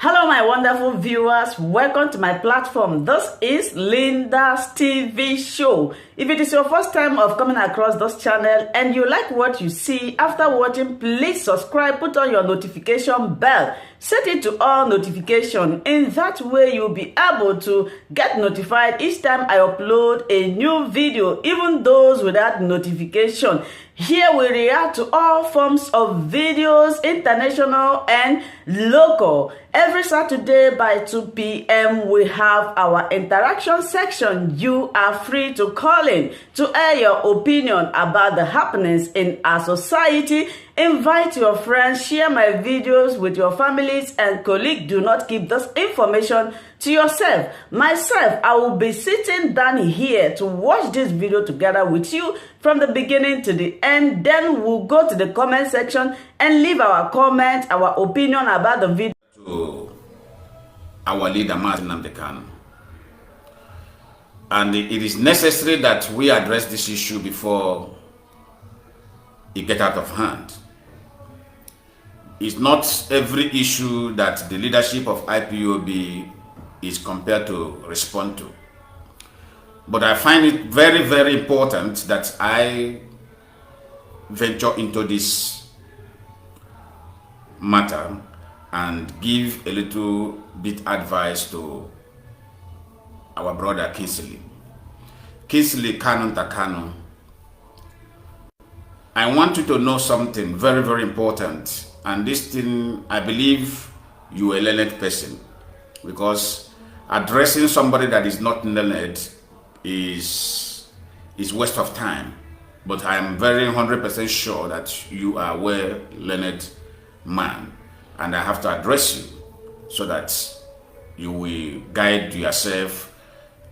Hello my wonderful viewers, welcome to my platform. This is Linda's TV show. If it is your first time of coming across this channel and you like what you see after watching, please subscribe, put on your notification bell, set it to all notification. In that way you'll be able to get notified each time I upload a new video, even those without notification. Here we react to all forms of videos, international and local. Every Saturday by 2 p.m. we have our interaction section. You are free to call in to air your opinion about the happenings in our society. Invite your friends, share my videos with your families and colleagues. Do not keep this information to yourself. Myself, I will be sitting down here to watch this video together with you from the beginning to the end. Then we'll go to the comment section and leave our comment, our opinion about the video. To our leader, Nnamdi Kanu. And it is necessary that we address this issue before it gets out of hand. It's not every issue that the leadership of IPOB is compelled to respond to. But I find it very, very important that I venture into this matter and give a little bit advice to our brother Kinsley. Kinsley Kanunta Kanu. I want you to know something very, very important. And this thing, I believe you are a learned person, because addressing somebody that is not learned is waste of time. But I am very 100% sure that you are a well-learned man, and I have to address you so that you will guide yourself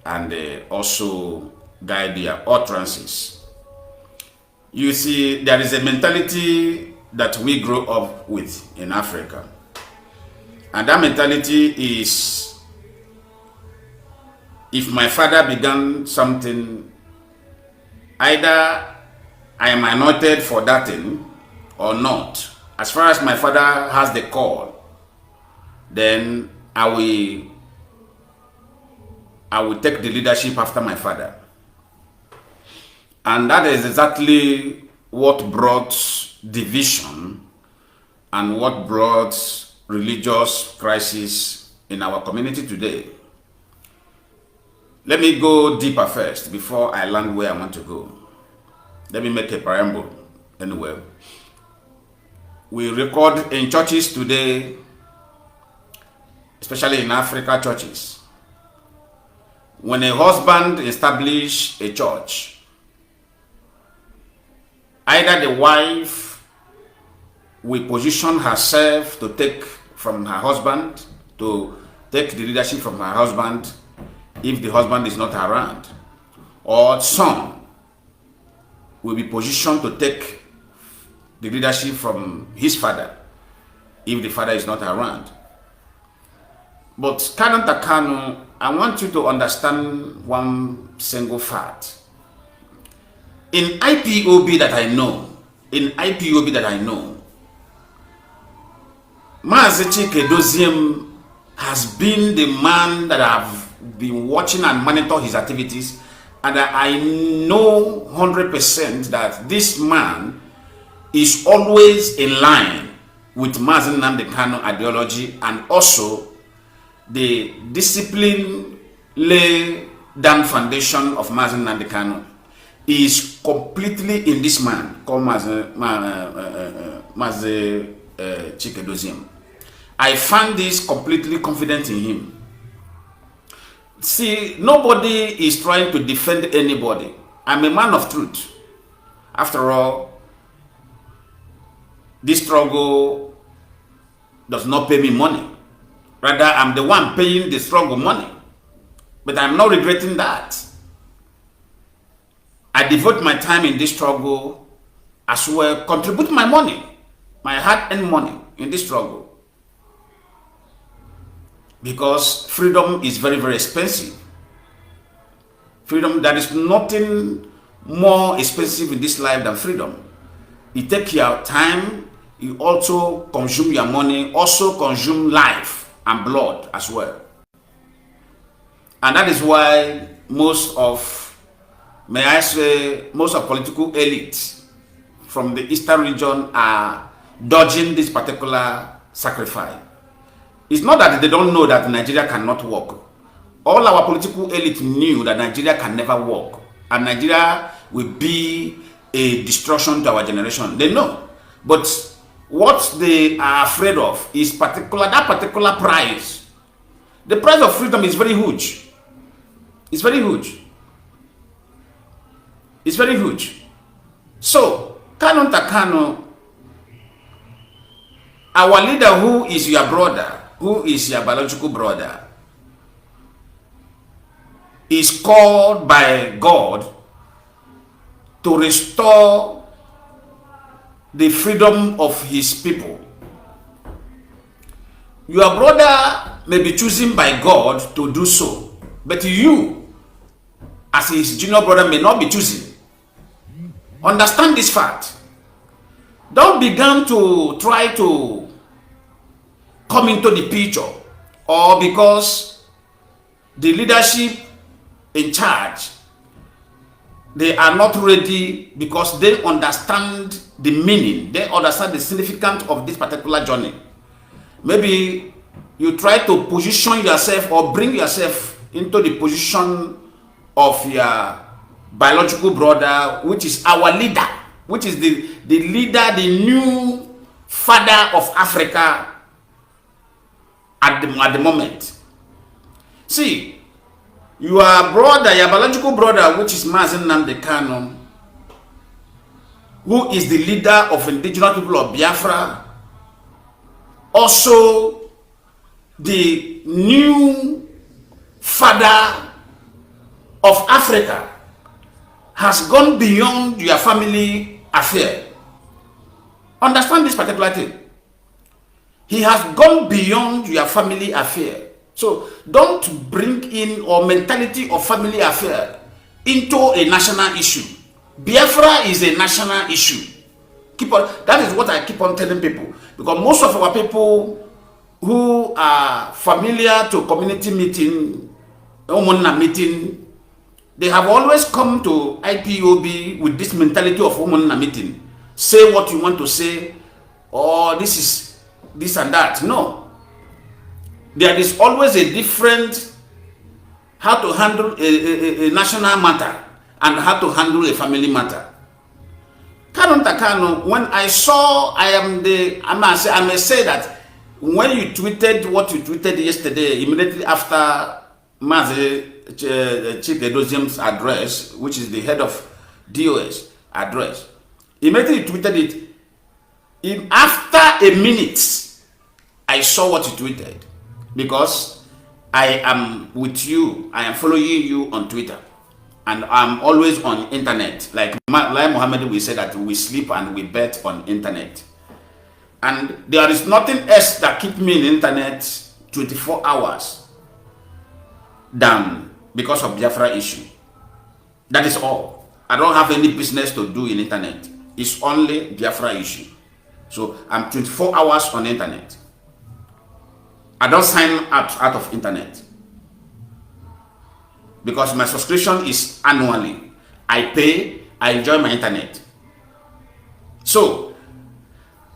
and also guide your utterances. You see, there is a mentality that we grow up with in Africa, and that mentality is, if my father began something, either I am anointed for that thing or not. As far as my father has the call, then I will take the leadership after my father. And that is exactly what brought division and what brought religious crisis in our community today. Let me go deeper first before I land where I want to go. Let me make a preamble anyway. We record in churches today, especially in Africa churches. When a husband establishes a church, either the wife will position herself to take from her husband, to take the leadership from her husband if the husband is not around, or son will be positioned to take the leadership from his father if the father is not around. But Kanunta Kanu, I want you to understand one single fact. In IPOB that I know, Mies has been the man that I've been watching and monitor his activities, and I know 100% that this man is always in line with Nnamdi Kanu ideology, and also the discipline lay down foundation of Nnamdi Kanu is completely in this man called Chikedozium. I find this completely confident in him. See, nobody is trying to defend anybody. I'm a man of truth. After all, this struggle does not pay me money. Rather, I'm the one paying the struggle money. But I'm not regretting that. I devote my time in this struggle as well, contribute my money, my hard-earned money in this struggle. Because freedom is very, very expensive. Freedom, there is nothing more expensive in this life than freedom. You take your time, you also consume your money, also consume life and blood as well. And that is why most of, may I say, most of political elites from the eastern region are dodging this particular sacrifice. It's not that they don't know that Nigeria cannot work. All our political elite knew that Nigeria can never work, and Nigeria will be a destruction to our generation. They know. But what they are afraid of is that particular price. The price of freedom is very huge. It's very huge. It's very huge. So, Kanunta Kanu, our leader, who is your brother, who is your biological brother, is called by God to restore the freedom of his people. Your brother may be chosen by God to do so, but you, as his junior brother, may not be chosen. Understand this fact. Don't begin to try to come into the picture, or because the leadership in charge, they are not ready because they understand the meaning, they understand the significance of this particular journey. Maybe you try to position yourself or bring yourself into the position of your biological brother, which is our leader, which is the leader, the new father of Africa at the moment. See, your brother, your biological brother, which is Nnamdi Kanu, who is the leader of indigenous people of Biafra, also the new father of Africa, has gone beyond your family affair. Understand this particular thing. He has gone beyond your family affair. So don't bring in or mentality of family affair into a national issue. Biafra is a national issue. That is what I keep on telling people. Because most of our people who are familiar to community meeting, meeting, they have always come to IPOB with this mentality of meeting. Say what you want to say, or this is this and that. No. There is always a different how to handle a national matter and how to handle a family matter. Kanunta Kanu, when I saw, I may say that when you tweeted what you tweeted yesterday, immediately after Mies Chikedozium's address, which is the head of DOS address, immediately you tweeted it. After a minute, I saw what you tweeted. Because I am with you, I am following you on Twitter, and I'm always on internet. Like Muhammad, we say that we sleep and we bet on internet, and there is nothing else that keeps me in internet 24 hours than because of Biafra issue. That is all. I don't have any business to do in internet. It's only Biafra issue. So I'm 24 hours on internet. I don't sign out of internet because my subscription is annually. I pay, I enjoy my internet. So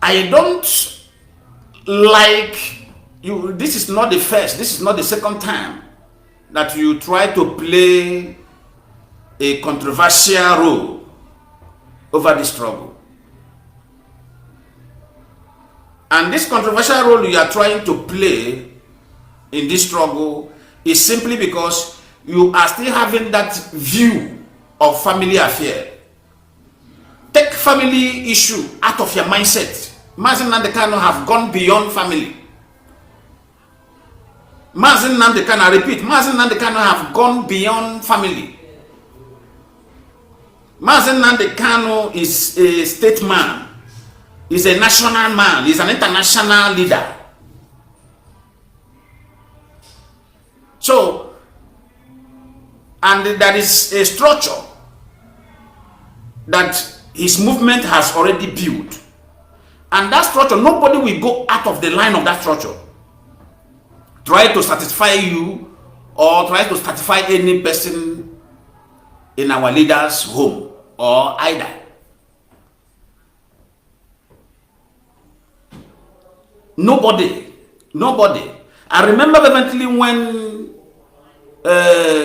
I don't like you. This is not the first, this is not the second time that you try to play a controversial role over the struggle. And this controversial role you are trying to play in this struggle is simply because you are still having that view of family affair. Take family issue out of your mindset. Nnamdi Kanu have gone beyond family. Nnamdi Kanu, I repeat, Nnamdi Kanu have gone beyond family. Nnamdi Kanu is a statesman. He's a national man. He's an international leader. So, and there is a structure that his movement has already built. And that structure, nobody will go out of the line of that structure. try to satisfy you or try to satisfy any person in our leader's home or either. Nobody. I remember vividly when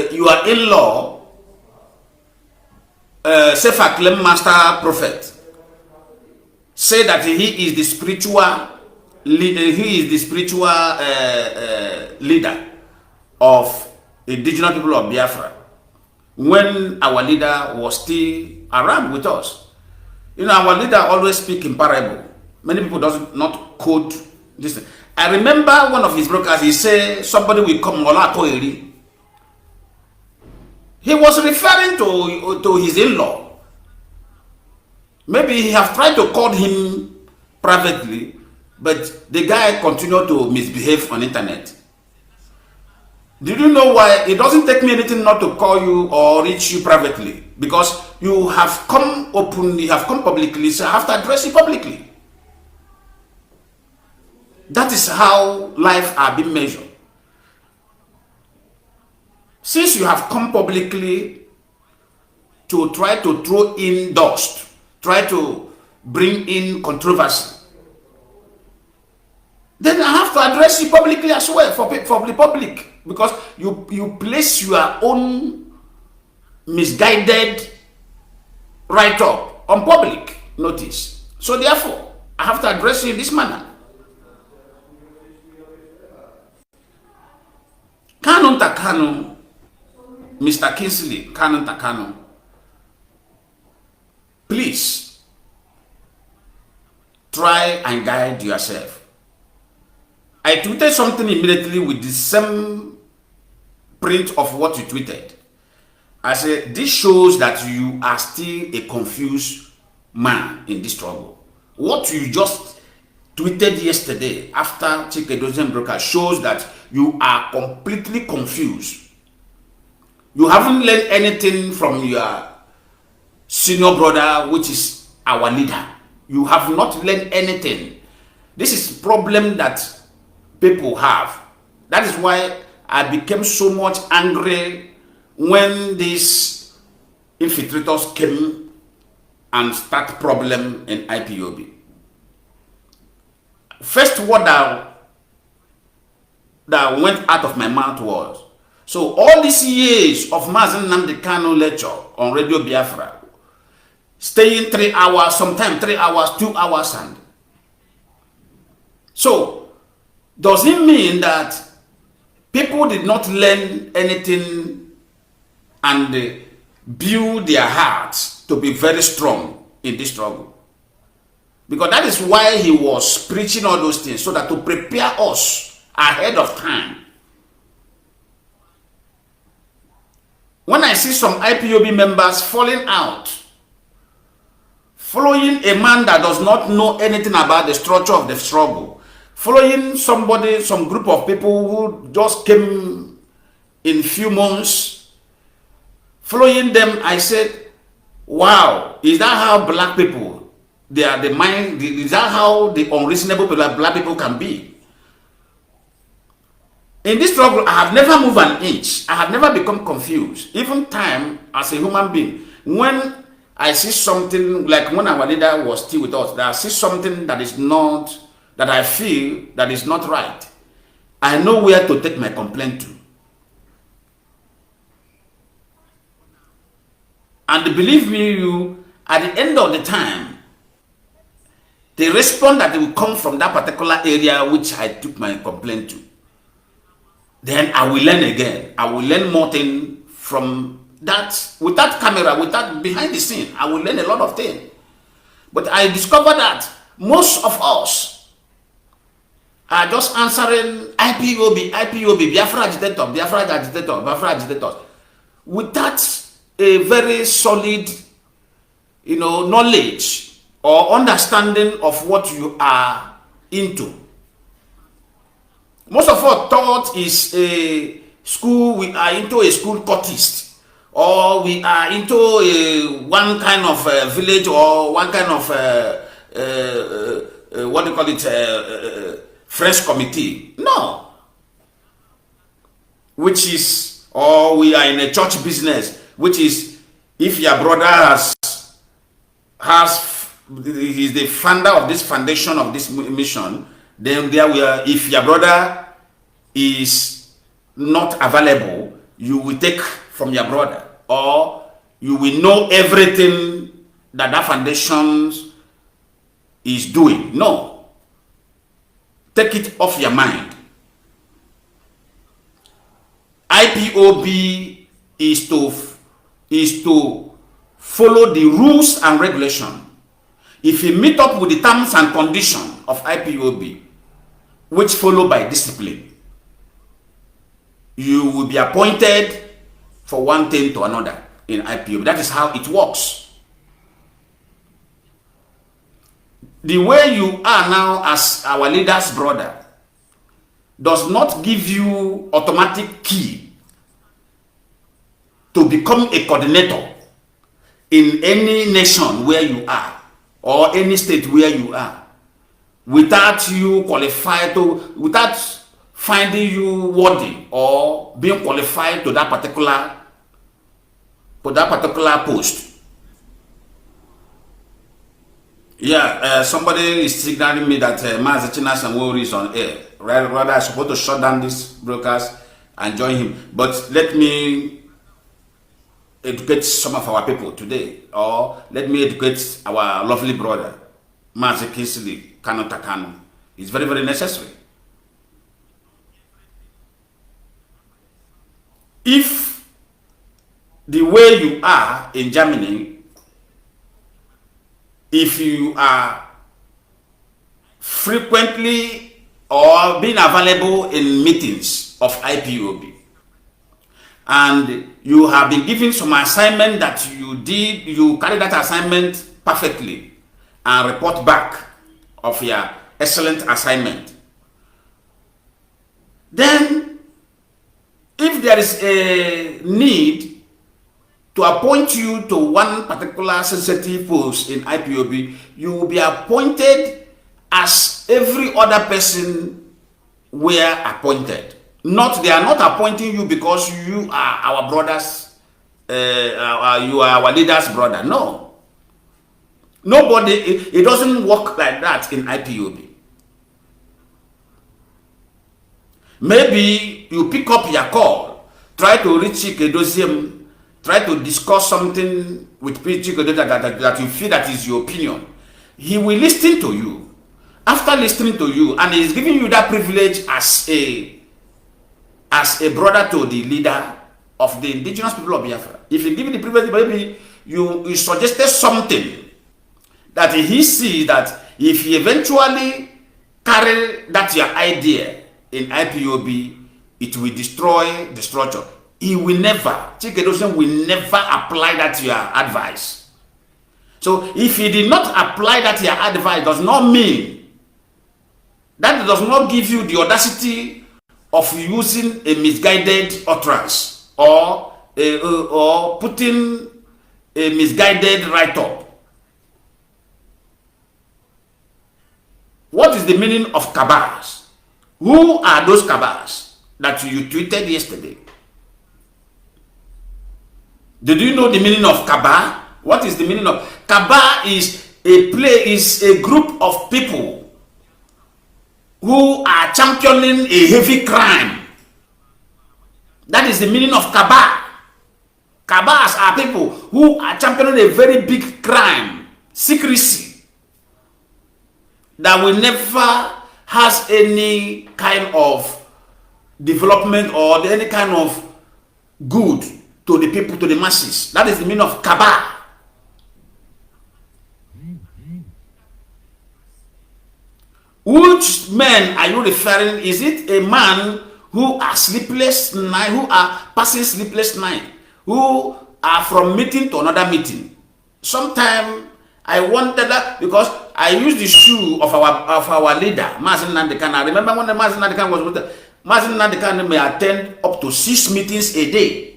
your in-law, Sefa Claim Master Prophet, said that he is the spiritual leader of the indigenous people of Biafra, when our leader was still around with us. You know, our leader always speak in parable. Many people does not quote this. I remember one of his brokers, he said somebody will come. He was referring to his in-law. Maybe he have tried to call him privately, but the guy continued to misbehave on internet. Did you know why? It doesn't take me anything not to call you or reach you privately, because you have come openly, you have come publicly, so I have to address you publicly. That is how life are being measured. Since you have come publicly to try to throw in dust, try to bring in controversy, then I have to address you publicly as well for the public, because you place your own misguided write-up on public notice. So therefore, I have to address you in this manner. Kanunta Kanu, Mr. Kinsley, Kanunta Kanu, please try and guide yourself. I tweeted something immediately with the same print of what you tweeted. I said, this shows that you are still a confused man in this struggle. What you just tweeted yesterday after Chikedozen Broker shows that you are completely confused. You haven't learned anything from your senior brother, which is our leader. You have not learned anything. This is a problem that people have. That is why I became so much angry when these infiltrators came and start problem in IPOB. First word that went out of my mouth was, so all these years of Nnamdi Kanu lecture on Radio Biafra, staying 3 hours, sometimes 3 hours, 2 hours, and so does it mean that people did not learn anything and build their hearts to be very strong in this struggle? Because that is why he was preaching all those things, so that to prepare us ahead of time. When I see some IPOB members falling out, following a man that does not know anything about the structure of the struggle, following somebody, some group of people who just came in few months, following them, I said, wow, is that how black people, they are the mind, is that how the unreasonable black people can be? In this struggle, I have never moved an inch. I have never become confused. Even time as a human being, when I see something, like when our leader was still with us, that I see something that is not, that I feel that is not right, I know where to take my complaint to. And believe me, you, at the end of the time, the response that will come from that particular area which I took my complaint to, then I will learn again. I will learn more things from that, with that camera, with that behind the scene. I will learn a lot of things. But I discovered that most of us are just answering IPOB, Biafra agitator, Biafra agitator, Biafra agitator, without a very solid, knowledge or understanding of what you are into. Most of us thought is a school, we are into a school cultist, or we are into one kind of village, or one kind of what do you call it, French committee. No. which is, or we are in a church business, which is, if your brother he's the founder of this foundation, of this mission, then there we are. If your brother is not available, you will take from your brother, or you will know everything that foundation is doing. No. Take it off your mind. IPOB is to follow the rules and regulation. If you meet up with the terms and conditions of IPOB, which follow by discipline, you will be appointed for one thing to another in IPOB. That is how it works. The way you are now as our leader's brother does not give you automatic key to become a coordinator in any nation where you are, or any state where you are, without you qualified to, without finding you worthy or being qualified to that particular post. Yeah, somebody is signaling me that Mies is on air. Rather, I'm supposed to shut down this broadcast and join him. But let me educate some of our people today, or let me educate our lovely brother, Mies Kinsley, Kanunta Kanu. It's very, very necessary. If the way you are in Germany, if you are frequently or being available in meetings of IPOB, and you have been given some assignment that you carry that assignment perfectly and report back of your excellent assignment, then if there is a need to appoint you to one particular sensitive post in IPOB, you will be appointed as every other person were appointed. They are not appointing you because you are our brothers, you are our leader's brother. No. Nobody, it doesn't work like that in IPOB. Maybe you pick up your call, try to reach Chike, try to discuss something with Chike that you feel that is your opinion. He will listen to you. After listening to you, and he's giving you that privilege as a brother to the leader of the indigenous people of Biafra. If you give him the privilege, maybe you suggested something that he sees that if he eventually carry that your idea in IPOB, it will destroy the structure. He will never, Chike will never apply that to your advice. So if he did not apply that to your advice, does not mean, that does not give you the audacity of using a misguided utterance or putting a misguided write-up. What is the meaning of cabals? Who are those cabals that you tweeted yesterday? Did you know the meaning of cabal? What is the meaning of cabal? Is a group of people who are championing a heavy crime. That is the meaning of cabal. Cabals are people who are championing a very big crime, secrecy, that will never has any kind of development or any kind of good to the people, to the masses. That is the meaning of cabal. Which men are you referring? Is it a man who are sleepless night, who are passing sleepless night, who are from meeting to another meeting? Sometimes I wonder that, because I use the shoe of our leader, Nnamdi Kanu. I remember when Nnamdi Kanu was with Nnamdi Kanu may attend up to 6 meetings a day.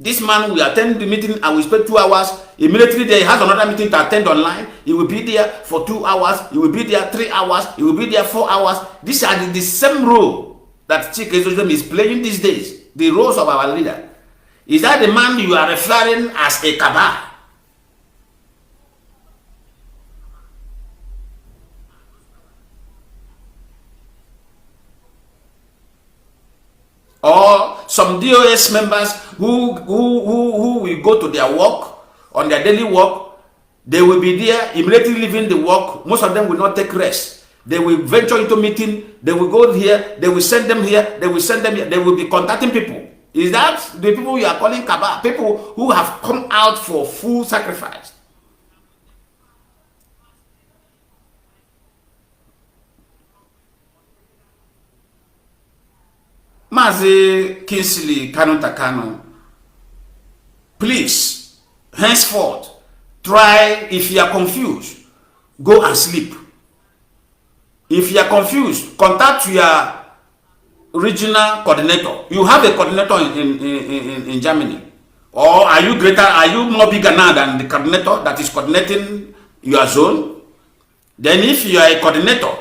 This man will attend the meeting and will spend 2 hours. Immediately there, he has another meeting to attend online. He will be there for 2 hours. He will be there 3 hours. He will be there 4 hours. These are the same role that Chike Ezojim is playing these days, the roles of our leader? Is that the man you are referring as a cabal? Or some DOS members who will go to their work, on their daily work, they will be there, immediately leaving the work. Most of them will not take rest. They will venture into meeting, they will go here, they will send them here, they will send them here, they will be contacting people. Is that the people you are calling cabal? People who have come out for full sacrifice. Mazi Kinsley, Kanunta Kanu, please, henceforth, try, if you are confused, go and sleep. If you are confused, contact your regional coordinator. You have a coordinator in Germany. Or are you greater, are you more bigger now than the coordinator that is coordinating your zone? Then if you are a coordinator,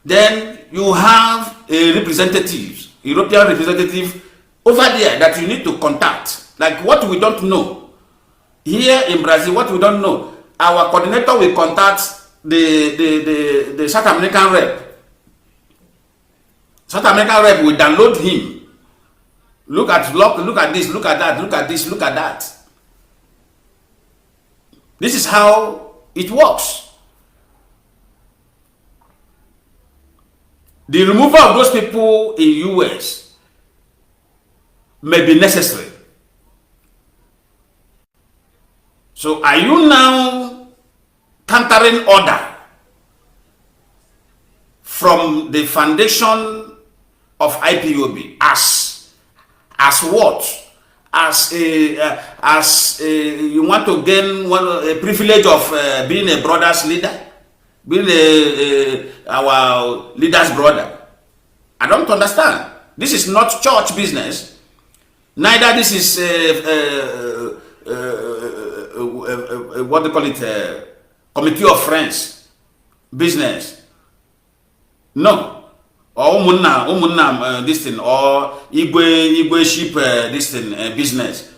then you have a representative, European representative over there that you need to contact. Like what we don't know. Here in Brazil, what we don't know, our coordinator will contact the South American rep. South American rep will download him. Look at this, look at that, look at this, look at that. This is how it works. The removal of those people in US may be necessary. So are you now countering order from the foundation of IPOB as what? As you want to gain a privilege of being a brother's leader? Being our leader's brother? I don't understand. This is not church business. Neither this is what they call it, committee of friends business. No. Or umunna this thing, or Igwe sheep this thing business,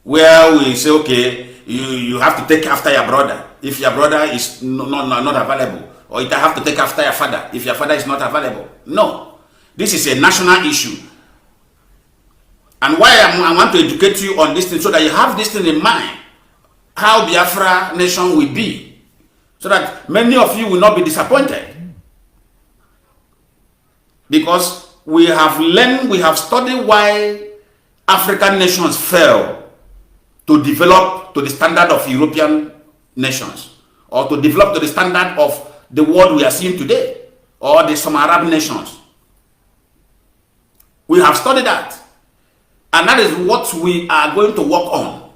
where we say, okay, you have to take after your brother if your brother is not available, or you have to take after your father if your father is not available. No, this is a national issue. And why I want to educate you on this thing, so that you have this thing in mind, how Biafra nation will be, so that many of you will not be disappointed. Because we have learned, we have studied why African nations fail to develop to the standard of European nations, or to develop to the standard of the world we are seeing today, or some Arab nations. We have studied that, and that is what we are going to work on.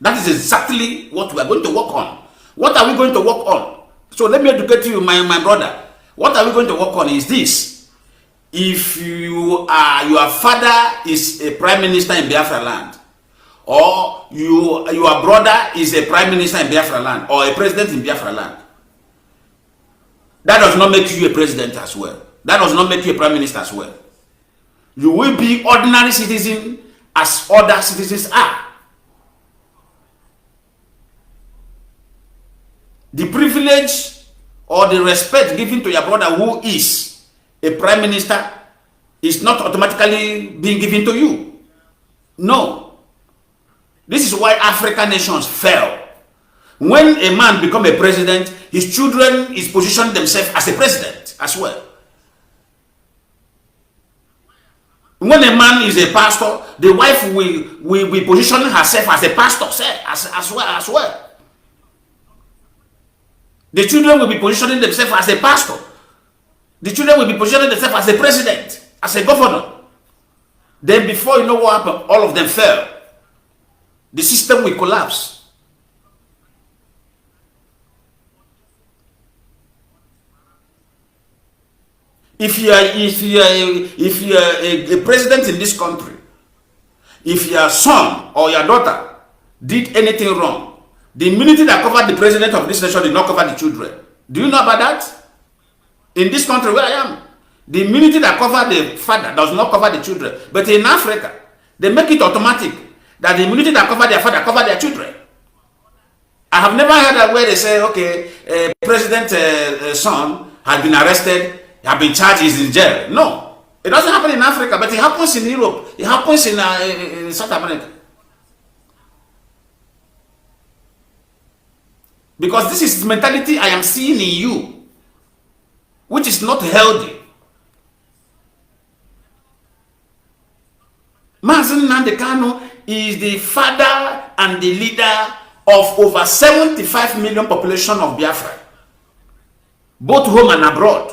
That is exactly what we are going to work on. What are we going to work on? So let me educate you, my brother. What are we going to work on is this. If your father is a prime minister in Biafra land, or your brother is a prime minister in Biafra land, or a president in Biafra land, that does not make you a president as well. That does not make you a prime minister as well. You will be ordinary citizen as other citizens are. The privilege or the respect given to your brother who is a prime minister is not automatically being given to you. No. This is why African nations fail. When a man becomes a president, his children is positioning themselves as a president as well. When a man is a pastor, the wife will be positioning herself as a pastor as well. The children will be positioning themselves as a pastor. The children will be positioning themselves as a president, as a governor. Then before you know what happened, all of them fell. The system will collapse. If you are a president in this country, if your son or your daughter did anything wrong, the immunity that covered the president of this nation did not cover the children. Do you know about that? In this country where I am, the immunity that covers the father does not cover the children. But in Africa, they make it automatic that the immunity that covers their father covers their children. I have never heard that where they say, okay, president's son has been arrested, has been charged, is in jail. No, it doesn't happen in Africa, but it happens in Europe. It happens in South America. Because this is the mentality I am seeing in you, which is not healthy. Nnamdi Kanu is the father and the leader of over 75 million population of Biafra, both home and abroad.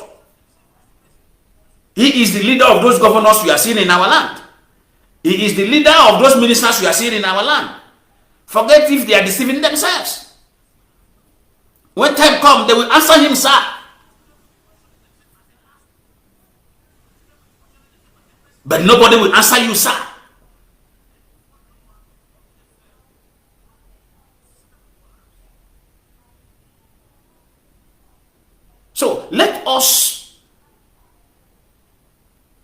He is the leader of those governors we are seeing in our land. He is the leader of those ministers we are seeing in our land. Forget if they are deceiving themselves. When time comes, they will answer him, sir. But nobody will answer you, sir. So let us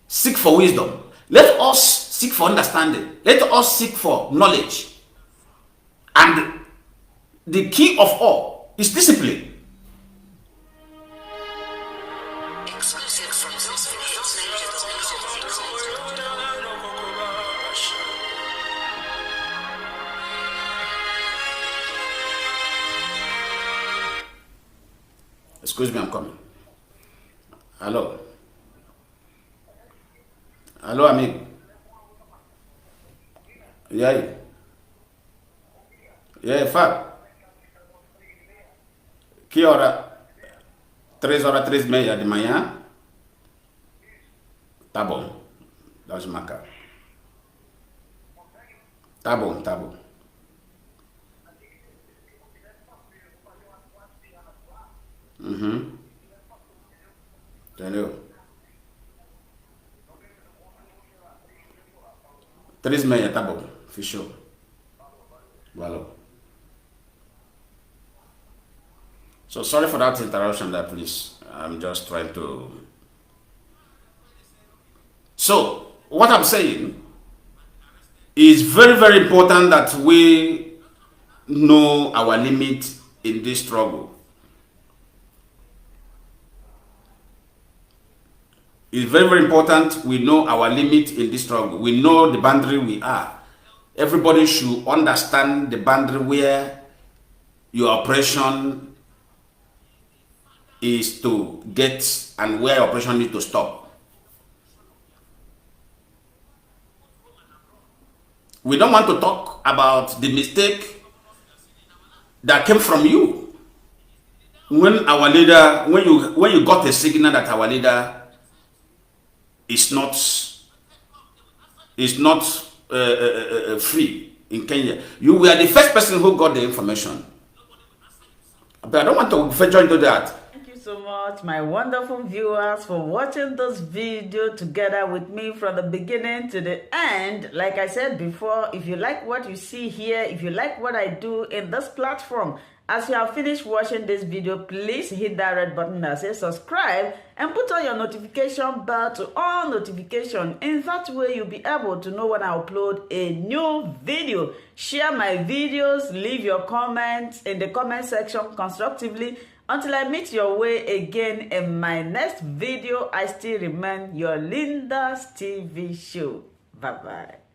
seek for wisdom. Let us seek for understanding. Let us seek for knowledge. And the key of all is discipline. Exclusive from Excuse me, I'm coming. Hello. Hello, amigo. E aí? E aí, Fábio? Que hora? 3h, 3h30 de manhã? Tá bom. Dá de marcar. Tá bom, tá bom. Entendeu? 3h30, tá bom. Fechou. Valeu. So sorry for that interruption there, please. I'm just trying to... So, what I'm saying is very, very important that we know our limit in this struggle. It's very, very important we know our limit in this struggle. We know the boundary we are. Everybody should understand the boundary where your operation is to get and where your operation needs to stop. We don't want to talk about the mistake that came from you. When our leader, when you got a signal that our leader is not free in Kenya, you were the first person who got the information. But I don't want to venture into that. Thank you so much, my wonderful viewers, for watching this video together with me from the beginning to the end. Like I said before, if you like what you see here, if you like what I do in this platform, as you have finished watching this video, please hit that red button that says subscribe and put on your notification bell to all notification. In that way, you'll be able to know when I upload a new video. Share my videos, leave your comments in the comment section constructively. Until I meet your way again in my next video, I still remain your Linda's TV show. Bye-bye.